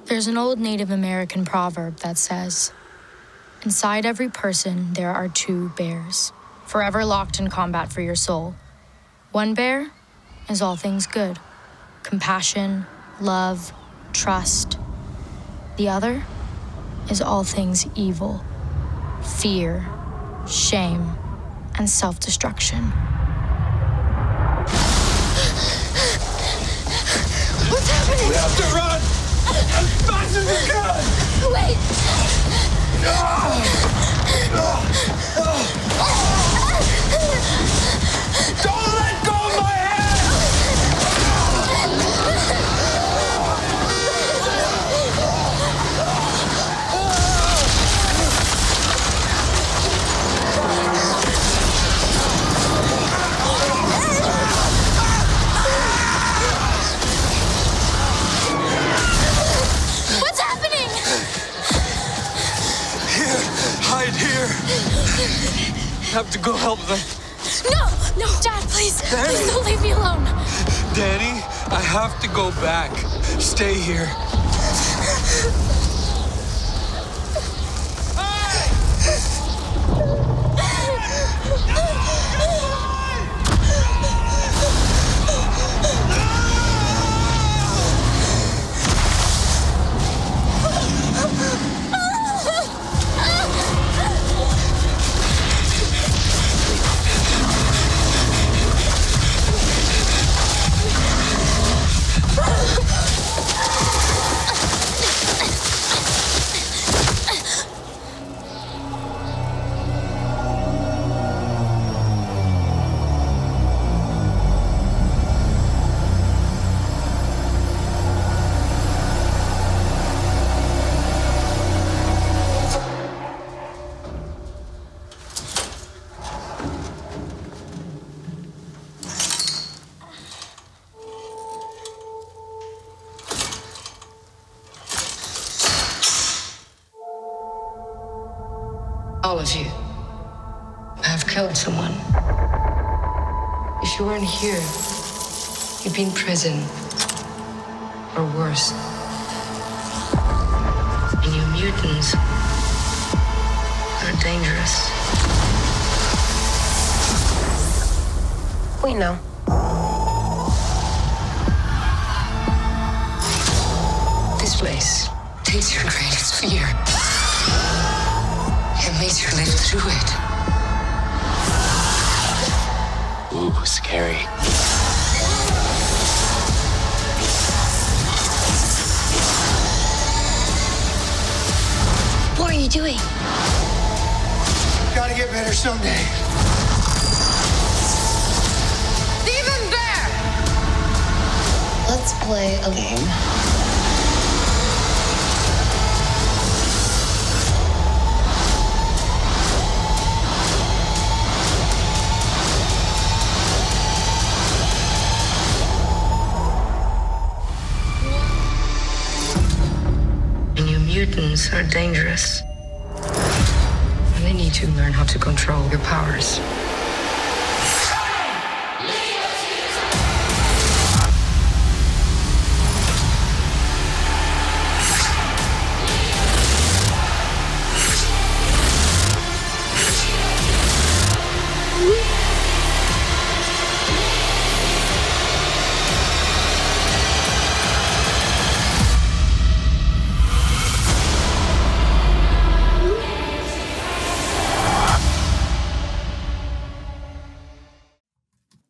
There's an old Native American proverb that says, "Inside every person, there are two bears, forever locked in combat for your soul. One bear is all things good, compassion, love, trust. The other is all things evil, fear, shame, and self-destruction." What's happening? We have to run! As fast as we can! Wait! Don't let go of my hand! What's happening? Here, hide here. Have to go help them. No, Dad, please. Danny. Please don't leave me alone. Danny, I have to go back. Stay here. All of you have killed someone. If you weren't here, you'd be in prison. Or worse. And you mutants are dangerous. We know. This place takes your greatest fear and makes you live through it. Ooh, scary. What are you doing? Gotta get better someday. Even there! Let's play a game. Mutants are dangerous. And they need to learn how to control your powers.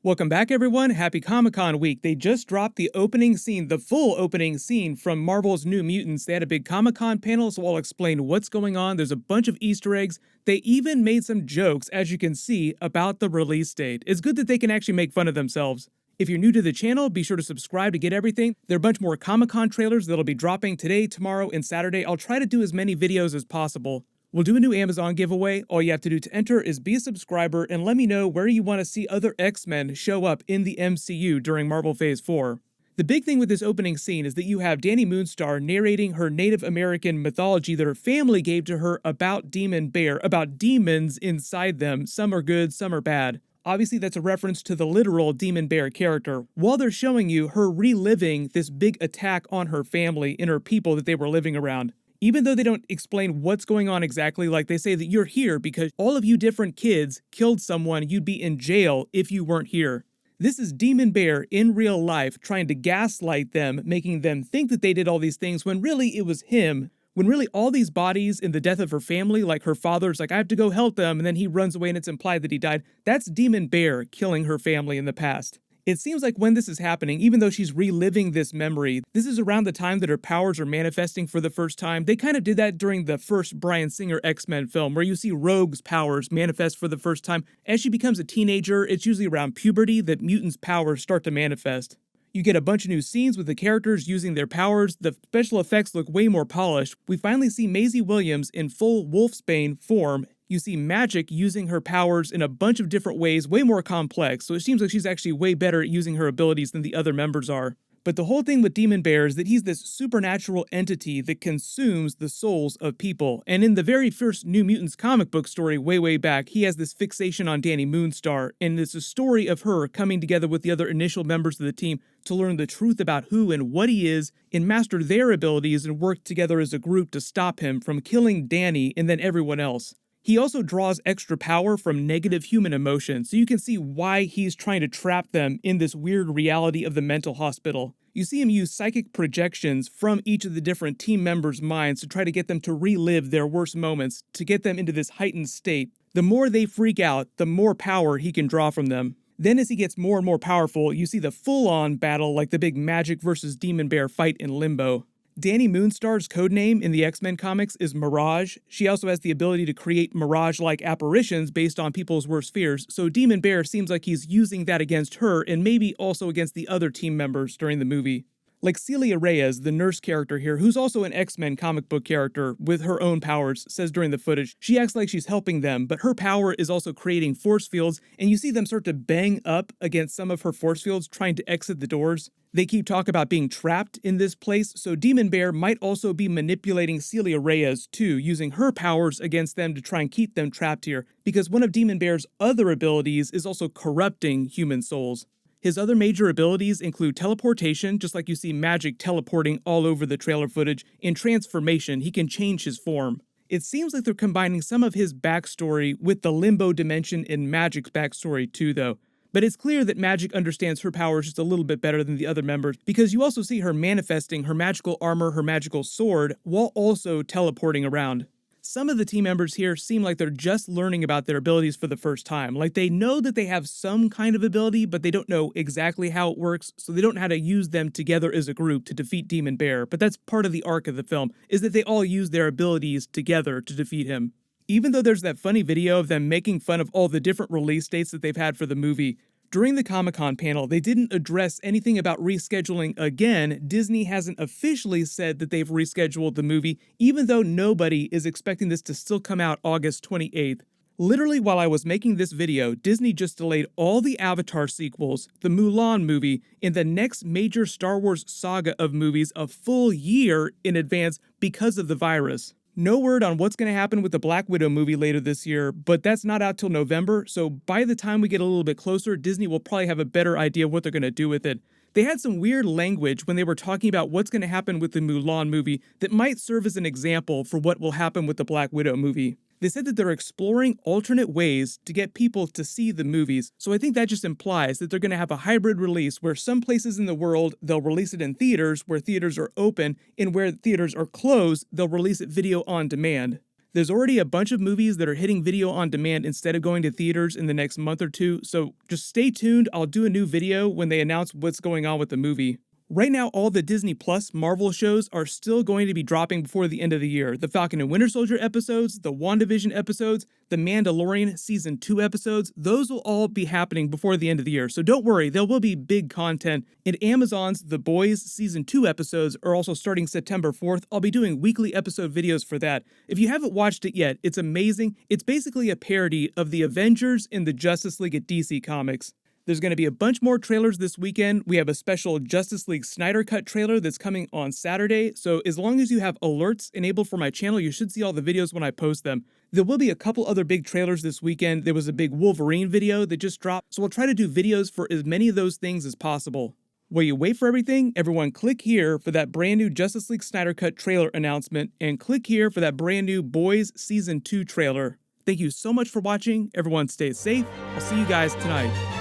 Welcome back, everyone. Happy Comic-Con week. They just dropped the opening scene, the full opening scene from Marvel's New Mutants. They had a big Comic-Con panel, so I'll explain what's going on. There's a bunch of Easter eggs. They even made some jokes, as you can see, about the release date. It's good that they can actually make fun of themselves. If you're new to the channel, be sure to subscribe to get everything. There are a bunch more Comic-Con trailers that'll be dropping today, tomorrow, and Saturday. I'll try to do as many videos as possible. We'll do a new Amazon giveaway. All you have to do to enter is be a subscriber and let me know where you want to see other X-Men show up in the MCU during Marvel Phase 4. The big thing with this opening scene is that you have Dani Moonstar narrating her Native American mythology that her family gave to her about Demon Bear, about demons inside them. Some are good, some are bad. Obviously, that's a reference to the literal Demon Bear character, while they're showing you her reliving this big attack on her family and her people that they were living around. Even though they don't explain what's going on exactly, like they say that you're here because all of you different kids killed someone, you'd be in jail if you weren't here. This is Demon Bear in real life trying to gaslight them, making them think that they did all these things when really it was him. When really all these bodies in the death of her family, like her father's like, I have to go help them, and then he runs away and it's implied that he died, that's Demon Bear killing her family in the past. It seems like when this is happening, even though she's reliving this memory, this is around the time that her powers are manifesting for the first time. They kind of did that during the first Bryan Singer X-Men film, where you see Rogue's powers manifest for the first time. As she becomes a teenager, it's usually around puberty that mutants' powers start to manifest. You get a bunch of new scenes with the characters using their powers, the special effects look way more polished. We finally see Maisie Williams in full Wolfsbane form. You see Magic using her powers in a bunch of different ways, way more complex, so it seems like she's actually way better at using her abilities than the other members are. But the whole thing with Demon Bear is that he's this supernatural entity that consumes the souls of people, and in the very first New Mutants comic book story way back, he has this fixation on Dani Moonstar, and it's a story of her coming together with the other initial members of the team to learn the truth about who and what he is, and master their abilities and work together as a group to stop him from killing Dani and then everyone else. He also draws extra power from negative human emotion, so you can see why he's trying to trap them in this weird reality of the mental hospital. You see him use psychic projections from each of the different team members' minds to try to get them to relive their worst moments, to get them into this heightened state. The more they freak out, the more power he can draw from them. Then as he gets more and more powerful, you see the full-on battle like the big Magic versus Demon Bear fight in Limbo. Dani Moonstar's codename in the X-Men comics is Mirage. She also has the ability to create Mirage-like apparitions based on people's worst fears, so Demon Bear seems like he's using that against her and maybe also against the other team members during the movie. Like Celia Reyes, the nurse character here, who's also an X-Men comic book character with her own powers, says during the footage, she acts like she's helping them, but her power is also creating force fields, and you see them start to bang up against some of her force fields trying to exit the doors. They keep talking about being trapped in this place, so Demon Bear might also be manipulating Celia Reyes too, using her powers against them to try and keep them trapped here, because one of Demon Bear's other abilities is also corrupting human souls. His other major abilities include teleportation, just like you see Magic teleporting all over the trailer footage, and transformation, he can change his form. It seems like they're combining some of his backstory with the Limbo dimension in Magic's backstory too, though. But it's clear that Magic understands her powers just a little bit better than the other members, because you also see her manifesting her magical armor, her magical sword, while also teleporting around. Some of the team members here seem like they're just learning about their abilities for the first time. Like they know that they have some kind of ability, but they don't know exactly how it works, so they don't know how to use them together as a group to defeat Demon Bear. But that's part of the arc of the film, is that they all use their abilities together to defeat him. Even though there's that funny video of them making fun of all the different release dates that they've had for the movie, during the Comic-Con panel, they didn't address anything about rescheduling again. Disney hasn't officially said that they've rescheduled the movie, even though nobody is expecting this to still come out August 28th. Literally, while I was making this video, Disney just delayed all the Avatar sequels, the Mulan movie, and the next major Star Wars saga of movies a full year in advance because of the virus. No word on what's going to happen with the Black Widow movie later this year, but that's not out till November, so by the time we get a little bit closer, Disney will probably have a better idea of what they're going to do with it. They had some weird language when they were talking about what's going to happen with the Mulan movie that might serve as an example for what will happen with the Black Widow movie. They said that they're exploring alternate ways to get people to see the movies, so I think that just implies that they're going to have a hybrid release where some places in the world they'll release it in theaters where theaters are open, and where theaters are closed they'll release it video on demand. There's already a bunch of movies that are hitting video on demand instead of going to theaters in the next month or two, so just stay tuned. I'll do a new video when they announce what's going on with the movie. Right now, all the Disney Plus Marvel shows are still going to be dropping before the end of the year. The Falcon and Winter Soldier episodes, the WandaVision episodes, the Mandalorian Season 2 episodes, those will all be happening before the end of the year. So don't worry, there will be big content. And Amazon's The Boys Season 2 episodes are also starting September 4th. I'll be doing weekly episode videos for that. If you haven't watched it yet, it's amazing. It's basically a parody of the Avengers and the Justice League at DC Comics. There's going to be a bunch more trailers this weekend. We have a special Justice League Snyder Cut trailer that's coming on Saturday, so as long as you have alerts enabled for my channel, you should see all the videos when I post them. There will be a couple other big trailers this weekend. There was a big Wolverine video that just dropped, so we'll try to do videos for as many of those things as possible. While you wait for everything, everyone click here for that brand new Justice League Snyder Cut trailer announcement, and click here for that brand new Boys Season 2 trailer. Thank you so much for watching. Everyone stay safe. I'll see you guys tonight.